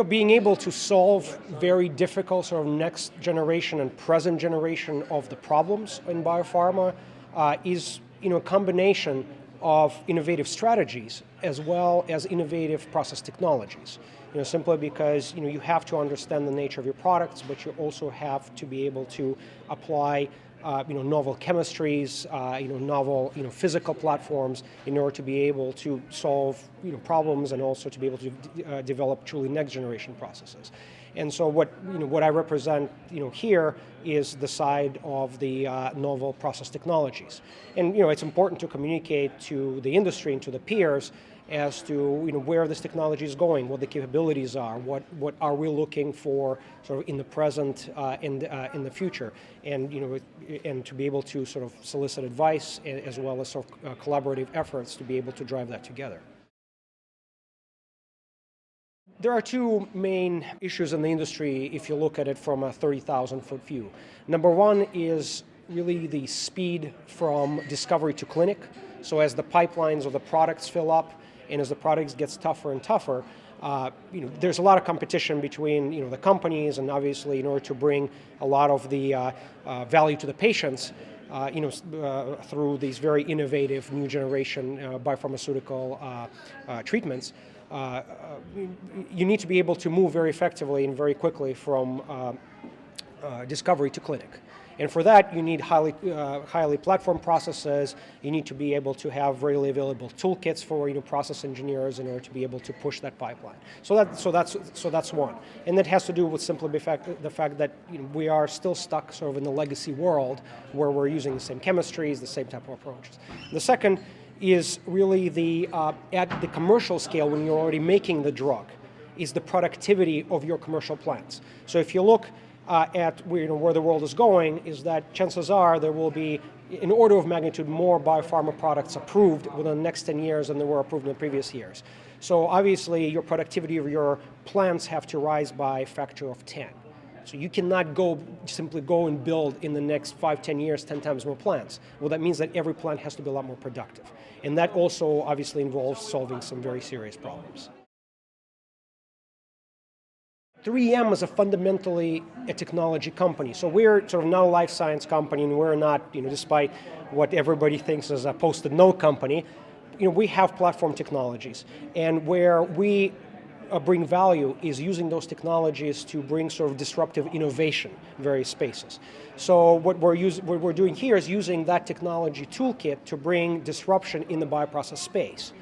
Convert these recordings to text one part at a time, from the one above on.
Being able to solve very difficult sort of next generation and present generation of the problems in biopharma is a combination of innovative strategies as well as innovative process technologies. Simply because you have to understand the nature of your products, but you also have to be able to apply novel chemistries, novel physical platforms in order to be able to solve problems and also to be able to develop truly next generation processes. And so what I represent here is the side of the novel process technologies. And it's important to communicate to the industry and to the peers as to where this technology is going, what the capabilities are, what are we looking for sort of in the present and in the future, and and to be able to sort of solicit advice as well as sort of collaborative efforts to be able to drive that together. There are two main issues in the industry if you look at it from a 30,000-foot view. Number one is really the speed from discovery to clinic. So as the pipelines of the products fill up, and as the products gets tougher and tougher, there's a lot of competition between the companies, and obviously in order to bring a lot of the value to the patients, through these very innovative new generation biopharmaceutical treatments, you need to be able to move very effectively and very quickly from discovery to clinic. And for that, you need highly platform processes. You need to be able to have readily available toolkits for process engineers in order to be able to push that pipeline. So that's one, and that has to do with simply the fact that we are still stuck sort of in the legacy world where we're using the same chemistries, the same type of approaches. The second is really at the commercial scale, when you're already making the drug, is the productivity of your commercial plants. So if you look at where the world is going, is that chances are there will be an order of magnitude more biopharma products approved within the next 10 years than there were approved in the previous years. So obviously your productivity of your plants have to rise by a factor of 10. So you cannot simply go and build in the next 5-10 years 10 times more plants. Well, that means that every plant has to be a lot more productive. And that also obviously involves solving some very serious problems. 3M is fundamentally a technology company. So we're sort of now a life science company, and we're not, despite what everybody thinks is a post-it note company, we have platform technologies. And where we bring value is using those technologies to bring sort of disruptive innovation in various spaces. So what we're doing here is using that technology toolkit to bring disruption in the bioprocess space.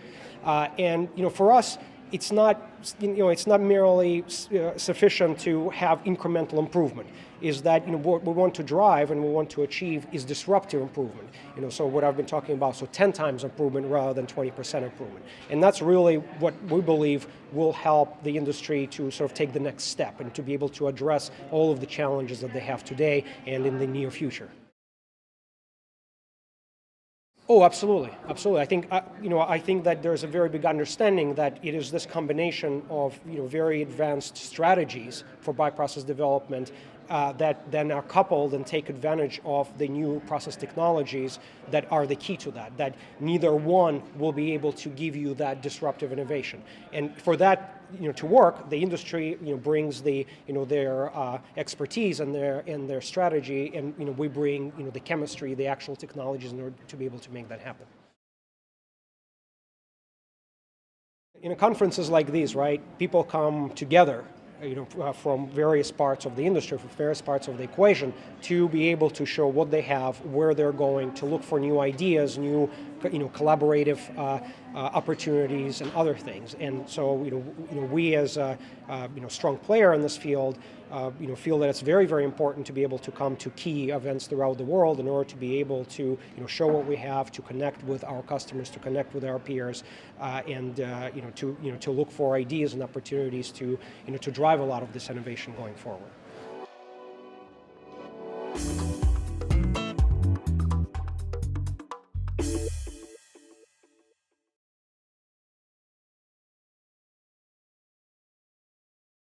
And for us, it's not merely sufficient to have incremental improvement. Is that what we want to drive and we want to achieve is disruptive improvement. So what I've been talking about, so 10 times improvement rather than 20% improvement. And that's really what we believe will help the industry to sort of take the next step and to be able to address all of the challenges that they have today and in the near future. Oh, absolutely, absolutely. I think that there's a very big understanding that it is this combination of very advanced strategies for bioprocess development that then are coupled and take advantage of the new process technologies that are the key to that. That neither one will be able to give you that disruptive innovation, and for that to work, the industry brings their expertise and their strategy, and we bring the chemistry, the actual technologies in order to be able to make that happen. In conferences like these, right, people come together from various parts of the industry, from various parts of the equation, to be able to show what they have, where they're going, to look for new ideas, new collaborative opportunities and other things. And so we as a strong player in this field feel that it's very, very important to be able to come to key events throughout the world in order to be able to show what we have, to connect with our customers, to connect with our peers, and to look for ideas and opportunities to drive a lot of this innovation going forward.